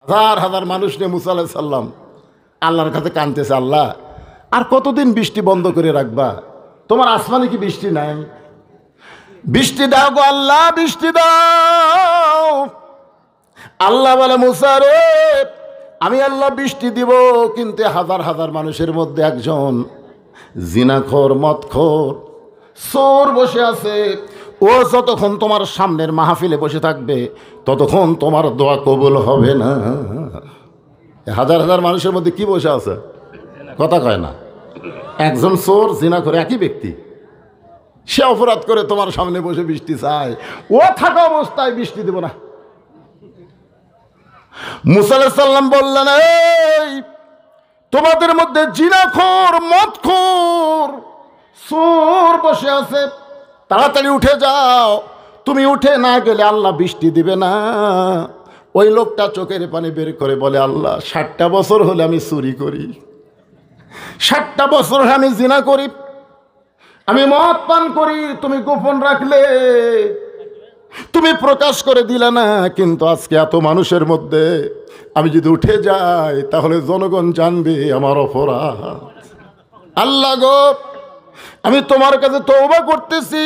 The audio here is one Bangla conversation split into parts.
হাজার হাজার মানুষ নিয়ে মুসা আলাইহিস সালাম আল্লাহর কাছে কাঁদতেছে, আল্লাহ আর কতদিন বৃষ্টি বন্ধ করে রাখবা? তোমার আসমানে কি বৃষ্টি নাই? বৃষ্টি দাও গো আল্লাহ, বৃষ্টি দাও। আল্লাহ বলে, মুসা রে, আমি আল্লাহ বৃষ্টি দিব, কিন্তু হাজার হাজার মানুষের মধ্যে একজন জিনাখোর, মদখোর, চোর বসে আছে। ও যতক্ষণ তোমার সামনের মাহফিলে বসে থাকবে ততক্ষণ তোমার দোয়া কবুল হবে না। হাজার হাজার মানুষের মধ্যে কি বসে আছে? কথা কয় না। একজন চোর, জিনাখোর, একই ব্যক্তি। সে অপরাধ করে তোমার সামনে বসে বৃষ্টি চায়, ও থাকা অবস্থায় বৃষ্টি দেব না। মুসা আলাইহিস সালাম বললেন, এই তোমাদের মধ্যে জিনাখোর, মদখোর, চোর বসে আছে, তাড়াতাড়ি উঠে যাও। তুমি উঠে না গেলে আল্লাহ বৃষ্টি দিবে না। ওই লোকটা চোখের পানি বের করে বলে, আল্লাহ 60টা বছর হলে আমি চুরি করি, 60টা বছর হলে আমি জিনা করি, আমি মদ পান করি, তুমি গোপন রাখলে, তুমি প্রকাশ করে দিলে না। কিন্তু আজকে এত মানুষের মধ্যে আমি যদি উঠে যাই তাহলে জনগণ জানবে আমার অপরাধ। আল্লাহ গো, আমি তোমার কাছে তওবা করতেছি,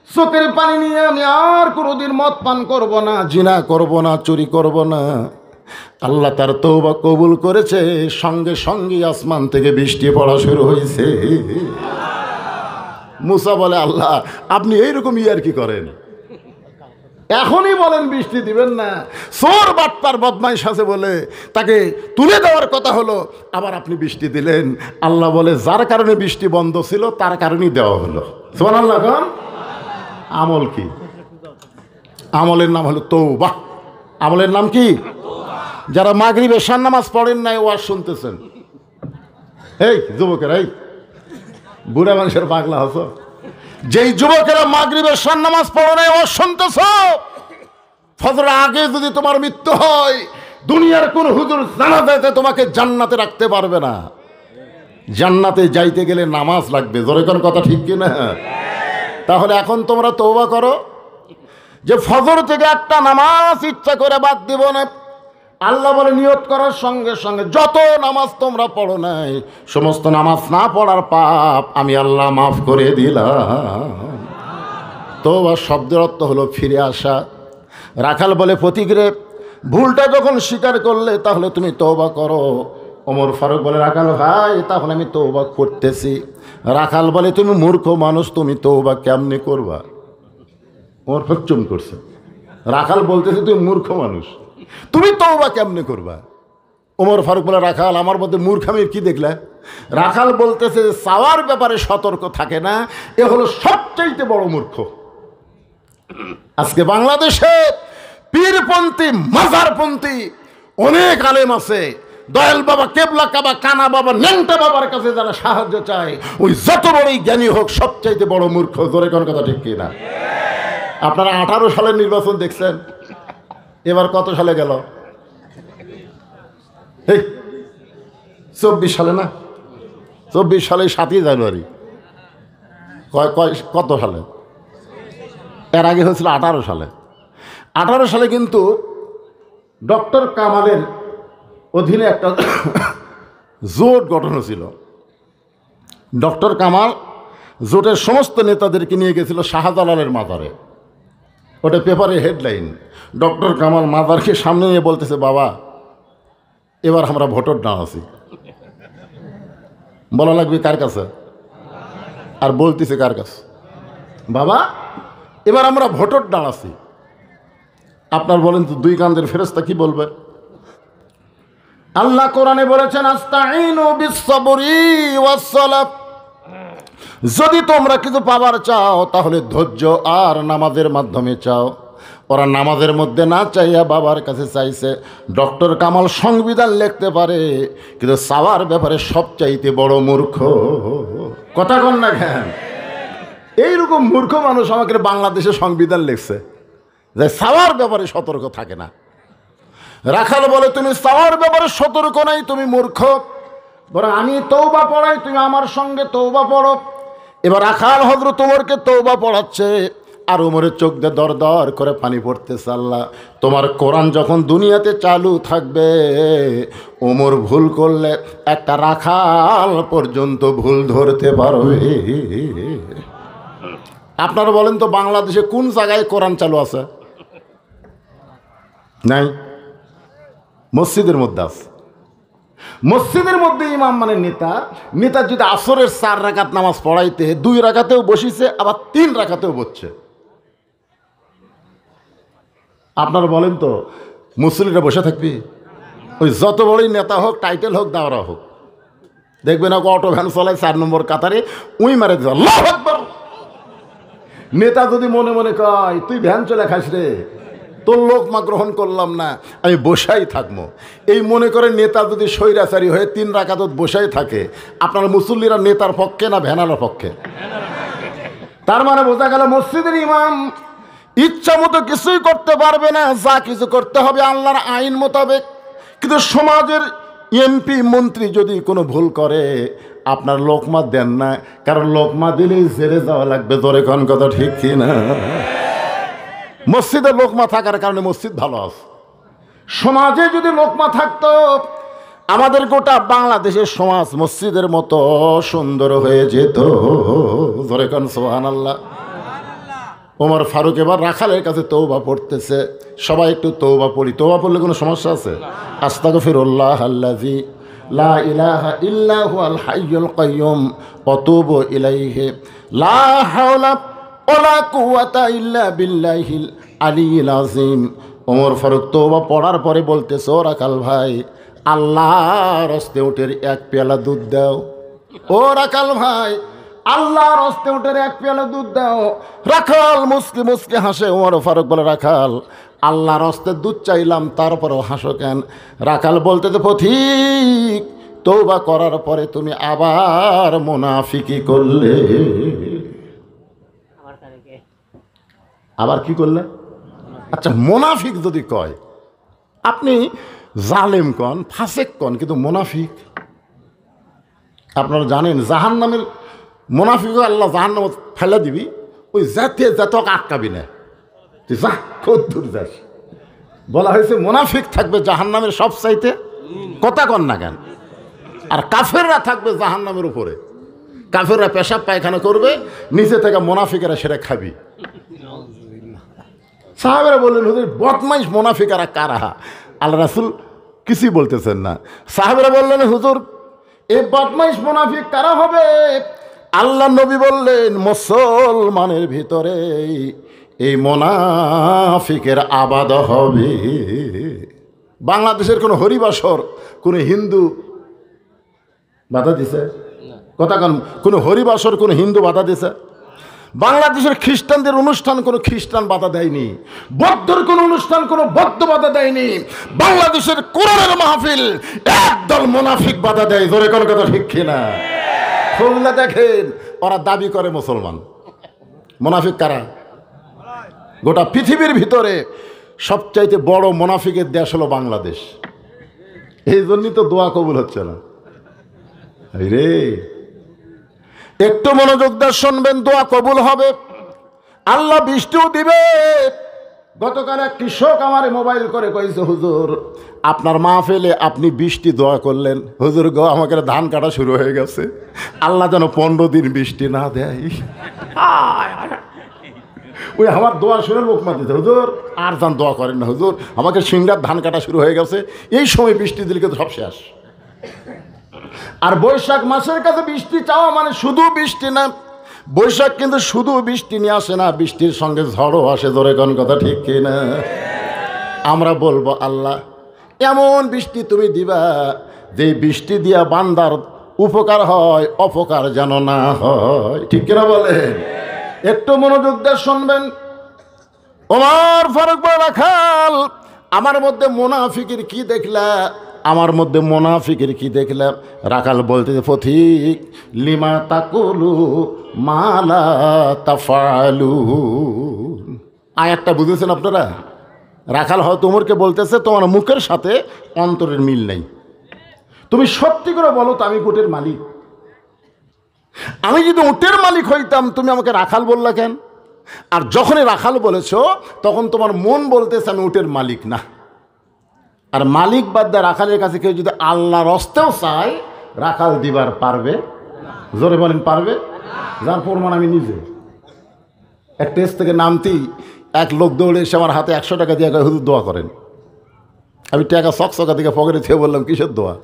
চোখের পানি নিয়ে আমি আর কোনোদিন মদ পান করব না, জিনা করব না, চুরি করব না। আল্লাহ তার তওবা কবুল করেছে, সঙ্গে সঙ্গে আসমান থেকে বৃষ্টি পড়া শুরু হয়েছে। মুসা বলে, আল্লাহ আপনি এইরকম ইয়ার কি করেন? এখনই বলেন বৃষ্টি দিবেন না। চোর, বাটপার, বদমাইশ আছে বলে তাকে তুলে দেওয়ার কথা হলো, আবার আপনি বৃষ্টি দিলেন। আল্লাহ বলে, যার কারণে বৃষ্টি বন্ধ ছিল তার কারণেই দেওয়া হলো। সুবহানাল্লাহ। এখন আমল কি? আমলের নাম হলো তওবা। আমলের নাম কি? যারা মাগরিব এশার নামাজ পড়েন নাই ওয়াজ শুনতেছেন, এই যুবকেরা, এই বুড়া মানুষের পাগলা হতো, যেই যুবকেরা মাগরিব এশার নামাজ পড়ে নাই ওয়াজ শুনতেছ, ফজরের আগে যদি তোমার মৃত্যু হয়, দুনিয়ার কোন হুজুর জানাজাতে তোমাকে জান্নাতে রাখতে পারবে না। জান্নাতে যাইতে গেলে নামাজ লাগবে। জোরে কোন কথা ঠিক কিনা? তাহলে এখন তোমরা তওবা করো যে ফজর থেকে একটা নামাজ ইচ্ছা করে বাদ দিব না। আল্লাহ বলে, নিয়ত করার সঙ্গে সঙ্গে যত নামাজ তোমরা পড়ো নাই, সমস্ত নামাজ না পড়ার পাপ আমি আল্লাহ মাফ করে দিলাম। তওবা শব্দের অর্থ হলো ফিরে আসা। রাখাল বলে, ফতিকরে, ভুলটা যখন স্বীকার করলে তাহলে তুমি তওবা করো। ওমর ফারুক বলে, রাখাল ভাই, তাহলে আমি তওবা করতেছি। রাখাল বলে, তুমি মূর্খ মানুষ, তুমি তওবা কেমনে করবা? ওমর ফারুক চুপ করছে। রাখাল বলতেছে, তুমি মূর্খ মানুষ, তুমি তওবা কেমনে করবা? ওমর ফারুক বলে, রাখাল, আমার মধ্যে মূর্খামির কি দেখলে? রাখাল বলতেছে, চাওয়ার ব্যাপারে সতর্ক থাকে না, এ হলো সবচাইতে বড় মূর্খ। আজকে বাংলাদেশে পীরপন্থী, মাজারপন্থী অনেক আলেম আছে। দয়াল বাবা, কেবলা কাবা, কানা বাবা, ন্যাংটা বাবার কাছে যারা সাহায্য চায়, ওই যত বড়ই জ্ঞানী হোক সবচাইতে বড় মূর্খ। জোরে কোন কথা ঠিক কিনা? আপনারা 18 সালের নির্বাচন দেখছেন, এবার কত সালে গেল? 24 সালে না? 24 সালে 7ই জানুয়ারি। কত সালে? এর আগে হয়েছিল 18 সালে। 18 সালে কিন্তু ডক্টর কামালের অধীনে একটা জোট গঠন ছিল। ডক্টর কামাল জোটের সমস্ত নেতাদেরকে নিয়ে গেছিল শাহজালালের মাজারে। ওটা পেপারে হেডলাইন। ডক্টর কামাল মাজারকে সামনে নিয়ে বলতেছে, বাবা এবার আমরা ভোটের দাঁড়াচ্ছি। বলা লাগবে কার কাছে? আর বলতেছে কার কাছে? বাবা এবার আমরা ভোটের দাঁড়াচ্ছি। আপনার বলেন তো, দুই কান্দের ফেরেশতা কি বলবে? আল্লাহ কোরআনে বলেছেন, আস্তাঈনু বিস-সাবরি ওয়াস-সালাত। যদি তোমরা কিছু পাবার চাও তাহলে ধৈর্য আর নামাজের মাধ্যমে চাও। ওরা নামাজের মধ্যে না চাইয়া বাবার কাছে চাইছে। ডক্টর কামাল সংবিধান লিখতে পারে, কিন্তু চাওয়ার ব্যাপারে সবচাইতে বড় মূর্খ। কথা কন না কেন? এইরকম মূর্খ মানুষ আমাকে বাংলাদেশে সংবিধান লিখছে যে চাওয়ার ব্যাপারে সতর্ক থাকে না। রাখাল বলে, তুমি চাওয়ার ব্যাপারে সতর্ক নাই, তুমি মূর্খ। বরং আমি তওবা পড়াই, তুমি আমার সঙ্গে তওবা পড়ো। এবার রাখাল হযরত ওমরকে তওবা পড়াচ্ছে। আর ওমরের চোখ দিয়ে দর দর করে পানি পড়তেছে। আল্লাহ, তোমার কোরআন যখন দুনিয়াতে চালু থাকবে, ওমর ভুল করলে একটা রাখাল পর্যন্ত ভুল ধরতে পারবে। আপনারা বলেন তো, বাংলাদেশে কোন জায়গায় কোরআন চালু আছে? নাই। মসজিদের মধ্যে আছে। মসজিদের মধ্যে ইমাম মানে নেতা। নেতা যদি আসরের 4 রাকাত নামাজ পড়াইতে 2 রাকাতেও বসিছে, আবার 3 রাকাতেও বসছে। আপনারা বলেন তো, মুসল্লিরা বসে থাকবি? ওই যত বড়ই নেতা হোক, টাইটেল হোক, দাওরা হোক, দেখবেন অটো ভ্যান চলায় 4 নম্বর কাতারে উই মারে দিল, আল্লাহু আকবার। নেতা যদি মনে মনে কয়, তুই ভ্যান চলে খাস রে, তোর লোকমা গ্রহণ করলাম না, আমি বসাই থাকবো, এই মনে করে নেতা যদি স্বৈরাচারী হয়ে 3 রাকাত বসাই থাকে, আপনার মুসল্লিরা নেতার পক্ষে না ভ্যানালার পক্ষে? তার মানে বোঝা গেল, মসজিদের ইমাম ইচ্ছা মতো কিছুই করতে পারবে না, যা কিছু করতে হবে আল্লাহর আইন মোতাবেক। কিন্তু সমাজের এমপি মন্ত্রী যদি কোনো ভুল করে, আপনার লোকমা দেন না, কারণ লোকমা দিলেই জেলে যাওয়া লাগবে। ধরে কোন কথা ঠিক কি না? মসজিদে লোকমা থাকার কারণে মসজিদ ভালো আছে। সমাজে যদি লোকমা থাকতো, আমাদের গোটা বাংলাদেশের সমাজ মসজিদের মতো সুন্দর হয়ে যেত। ধরে কোন সুবহানাল্লাহ। ওমর ফারুক এবার রাখালের কাছে তওবা পড়তেছে। সবাই একটু তওবা পড়ি। তওবা পড়লে কোনো সমস্যা আছে? আস্তাগফিরুল্লাহ আল্লাযী লা ইলাহা ইল্লা হুয়াল হাইয়ুল কাইয়্যুম ওয়া তুবু ইলাইহি লা হাওলা ওয়ালা কুওয়াতা ইল্লা বিল্লাহিল আলিয়্যিল আযীম। ওমর ফারুক তওবা পড়ার পরে বলতেছে, ও রাখাল ভাই, আল্লাহর হস্তে উটের 1 পেয়ালা দুধ দাও। ও রাখাল ভাই, আল্লাহর হস্তে উটের 1 পেয়ালা দুধ দাও। রাখাল মুসকি মুসকি হাসে। ওমর ফারুক বলে, রাখাল, আল্লাহর হস্তে দুধ চাইলাম, তারপরেও হাসো কেন? রাখাল বলতেছে, পথিক, তওবা করার পরে তুমি আবার মুনাফিকি করলে। আবার কি করলে? আচ্ছা, মুনাফিক যদি কয়, আপনি জালেম কন, ফাসেক কন, কিন্তু মুনাফিক, আপনারা জানেন জাহান্নামের মুনাফিকও আল্লাহ জাহান্নাম ফেলে দিবি, ওই জাতে জাতক আটকাবি না, তুই যা কত দূর যাস। বলা হয়েছে মুনাফিক থাকবে জাহান্নামের সব চাইতে, কথা কন না কেন? আর কাফেররা থাকবে জাহান্নামের উপরে। কাফেররা পেশাব পায়খানা করবে, নিচে থেকে মুনাফিকেরা সেটা খাবি। সাহাবেরা বললেন, হুজুর বদমাইশ মুনাফিকেরা কারা? আল্লাহ রাসূল কিছুই বলতেছেন না। সাহাবেরা বললেন, হুজুর এই বদমাইশ মুনাফিক কারা হবে? আল্লাহ নবী বললেন, মুসলমানের ভিতরে এই মুনাফিকের আবাদ হবে। বাংলাদেশের কোনো হরিবাসর কোনো হিন্দু বাধা দিছে? কথা কন, কোনো হরিবাসর কোনো হিন্দু বাধা দিছে? বাংলাদেশের খ্রিস্টানদের অনুষ্ঠান কোনো খ্রিস্টান বাধা দেয়নি। বৌদ্ধর কোনো অনুষ্ঠান কোনো বৌদ্ধ বাধা দেয়নি। বাংলাদেশের কোরআনের মাহফিল একদল মুনাফিক বাধা দেয়। জোরে কোন কথা ঠিক কিনা? খুলনা দেখেন, ওরা দাবি করে মুসলমান। মুনাফিক কারা? গোটা পৃথিবীর ভিতরে সবচাইতে বড় মুনাফিকের দেশ হলো বাংলাদেশ। এই জন্যই তো দোয়া কবুল হচ্ছে না রে। একটু মনোযোগ দিয়ে শুনবেন, দোয়া কবুল হবে, আল্লাহ বৃষ্টিও দিবে। গতকাল এক কৃষক আমার মোবাইল করে কইছে, হুজুর আপনার মাহফিলে আপনি বৃষ্টি দোয়া করলেন, হুজুর গো আমাকে ধান কাটা শুরু হয়ে গেছে, আল্লাহ যেন 15 দিন বৃষ্টি না দেয়। ওই আমার দোয়া শুনে লোক মাতিছে, হুজুর আর যান দোয়া করেন না, হুজুর আমাকে সিংড়ার ধান কাটা শুরু হয়ে গেছে, এই সময় বৃষ্টি দিলে কিন্তু সব শেষ। আর বৈশাখ মাসের কাছে বৃষ্টি চাওয়া মানে শুধু বৃষ্টি না, বৈশাখ কিন্তু শুধু বৃষ্টি নিয়ে আসে না, বৃষ্টির সঙ্গে ঝড়ও আসে। ধরে কোন কথা ঠিক কিনা? আমরা বলবো, আল্লাহ এমন বৃষ্টি তুমি দিবা যে বৃষ্টি দিয়া বান্দার উপকার হয়, অপকার যেন না হয়। ঠিক কিনা বলেন? একটু মনোযোগ দিয়ে শুনবেন। ওমর ফারুক বলে, রাখাল আমার মধ্যে মুনাফিকের কি দেখলা? আমার মধ্যে মুনাফিকের কি দেখলাম? রাখাল বলতেছে, পথিক লিমা তাকুলু মালা তাফালু। আয়াতটা বুঝেছেন আপনারা? রাখাল হয়তো উমরকে বলতেছে, তোমার মুখের সাথে অন্তরের মিল নেই, তুমি সত্যি করে বলো তো আমি উটের মালিক। আমি যদি উটের মালিক হইতাম তুমি আমাকে রাখাল বললা কেন? আর যখনই রাখাল বলেছ তখন তোমার মন বলতেছে আমি উটের মালিক না। আর মালিক বাদ দিয়ে রাখালের কাছে কেউ যদি আল্লাহর হস্তেও চায় রাখাল দিবার পারবে? জোরে বলেন পারবে? যার প্রমাণ আমি নিজে। এক টেস্ট থেকে নামতেই এক লোক দৌড়ে এসে আমার হাতে 100 টাকা দিয়ে হুজুর দোয়া করেন। আমি টাকা চকচকা দিকে পকেটে থেকে বললাম কিসের দোয়া?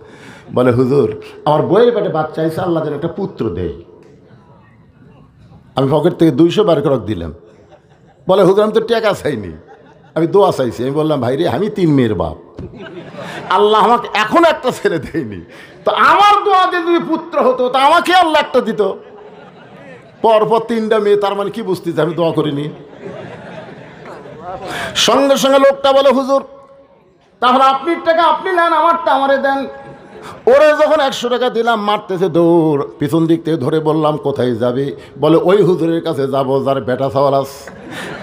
বলে হুজুর আমার বইয়ের পেটে বাচ্চা এসে আল্লাহ যেন একটা পুত্র দেয়। আমি পকেট থেকে 200 বার করে দিলাম। বলে হুজুর আমি তো টাকা চাইনি, আমি দোয়া চাইছি। আমি বললাম ভাই রে আমি 3 মেয়ের বাপ, আল্লাহ আমাকে এখন একটা ছেলে দেয়নি, তো আমার দোয়াতে যদি পুত্র হতো তা আমাকে আল্লাহ একটা দিত। পরপর 3টা মেয়ে, তার মানে কি বুঝতেছে আমি দোয়া করিনি? সঙ্গে সঙ্গে লোকটা বলে হুজুর তাহলে আপনি টাকা আপনি নেন, আমারটা আমারে দেন। ওরে যখন 100 টাকা দিলাম মারতেছে দৌড়, পিছন দিক থেকে ধরে বললাম কোথায় যাবে? বলে ওই হুজুরের কাছে যাবো যার বেটা সওয়াল।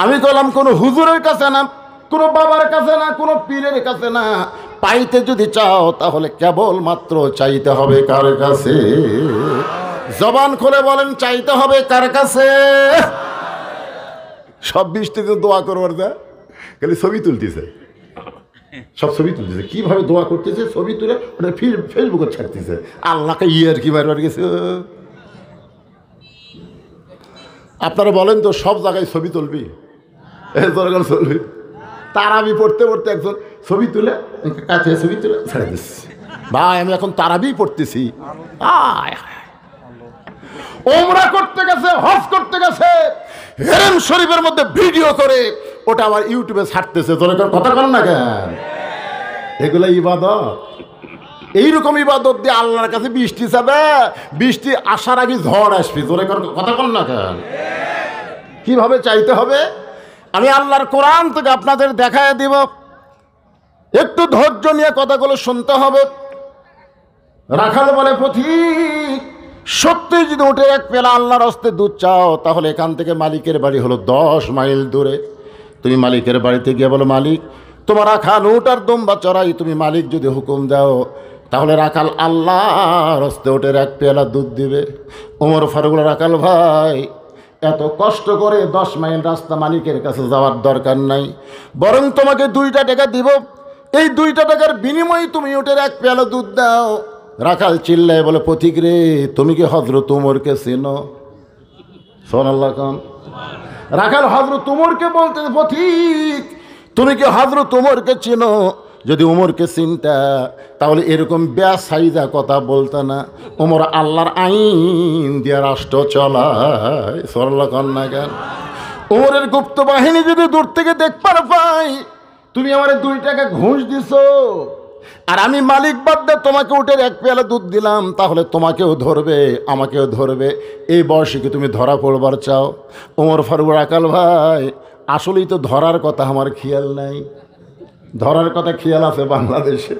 আমি বললাম কোনো হুজুরের কাছে না, কোনো বাবার কাছে না, কোনো পীরের কাছে না, পাইতে যদি চাও তাহলে কেবল মাত্র চাইতে হবে কার কাছে? জবান খুলে বলেন চাইতে হবে কার কাছে? সব 20টি দোয়া করবার যা খালি ছবি তুলতেছে, সব ছবি তুলতেছে, কিভাবে দোয়া করতেছে ছবি তুলে ওটা ফেসবুকে ছাড়তেছে। আল্লাহকে ইয়ার কি মারবার গেছে। আপনারা বলেন তো সব জায়গায় ছবি তুলবি? দরকার চলবি? তারাবি পড়তে পড়তে একজন ছবি তুলে কাছে ছবি তুলে ছেড়ে দিচ্ছি। ভাই আমি এখন তারাবি পড়তেছি, ওমরা করতে গেছে, হজ করতে গেছে, হেরেম শরীফের মধ্যে ভিডিও করে ওটা আবার ইউটিউবে ছাড়তেছে। দরকার কথা বল না কেন? এগুলো ইবাদত। এইরকম ইবাদত দিয়ে আল্লাহর কাছে বৃষ্টি চাবে, বৃষ্টি আসার আগে ঝড় আসবে। দরকার কথা বল না কেন? কিভাবে চাইতে হবে আমি আল্লাহর কোরআন থেকে আপনাদের দেখায় দিব, একটু ধৈর্য নিয়ে কথাগুলো শুনতে হবে। রাখাল বলে পথিক সত্যি যদি উঠে এক পেলা আল্লাহর হস্তে দুধ চাও তাহলে এখান থেকে মালিকের বাড়ি হলো 10 মাইল দূরে। তুমি মালিকের বাড়িতে গিয়ে বলো মালিক তোমার রাখাল উট আর দুম্বা চড়াই, তুমি মালিক যদি হুকুম দাও তাহলে রাখাল আল্লাহর হস্তে উটের এক পেলা দুধ দিবে। ওমর ফারুক রাখাল ভাই এত কষ্ট করে 10 মাইল রাস্তা মালিকের কাছে যাওয়ার দরকার নাই, বরং তোমাকে 2টা টাকা দিব, এই 2টা টাকার বিনিময়ে তুমি উটের এক পেয়ালা দুধ দাও। রাখাল চিল্লায় বলে পথিক রে তুমি কি হযরত উমরকে চেনো? সুবহানাল্লাহ খান। রাখাল হযরত উমরকে বলতে পথিক তুমি কি হযরত উমরকে চেনো? যদি উমরকে চিনতা তাহলে এরকম বেসাইজা কথা বলতা না। উমর আল্লাহর আইন দিয়ে রাষ্ট্র চলায়। সুবহানাল্লাহ খান না কেন? উমরের গুপ্ত বাহিনী যদি দূর থেকে দেখবার পাই তুমি আমার 2 টাকা ঘুষ দিছো আর আমি মালিক বাদ্দা তোমাকে উটের এক পেয়ালা দুধ দিলাম, তাহলে তোমাকেও ধরবে আমাকেও ধরবে। এই বয়সে কি তুমি ধরা পড়বার চাও? ওমর ফারুক রাখাল ভাই আসলেই তো ধরার কথা আমার খেয়াল নাই। ধরার কথা খেয়াল আছে বাংলাদেশে।